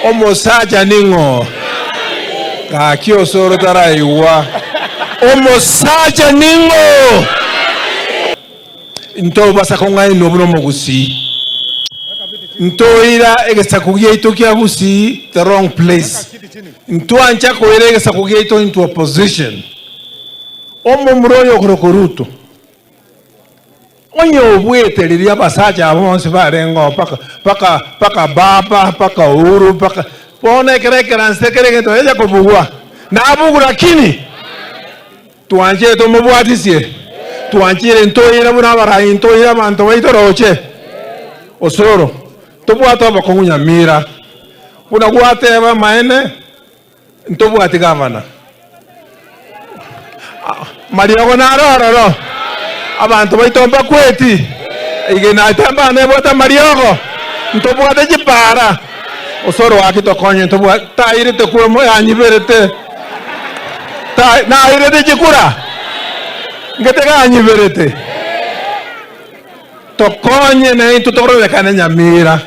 Omosaja ningo. Kakio soro taraiwa. Omosaja ningo. Nto basa konga inobuno mogusi. Nto ira egesa kugia itokia gusi the wrong place. Nto ancha koere egesa kugia ito into a position. Omo mroyo krokoruto. Onyo bwete lilia basaja abonse barengo paka baba paka uru paka pone kereke nsekere to eja kubugwa na abugu lakini tuanje to mubwatisie tuanjire ntoira buna bara ntoira bantu baitoroche osoro tobwato bakonya mira una gwate ba maene ntobwati gavana Mario na roro abantu baitomba kweti igena tamba ne bota Mariogo ntobwate jipara osoro akitokonye ntobwa taire te kumo anyiberete ta na irete jikura ngetega anyiberete tokonye ne tutoro de kanenya mira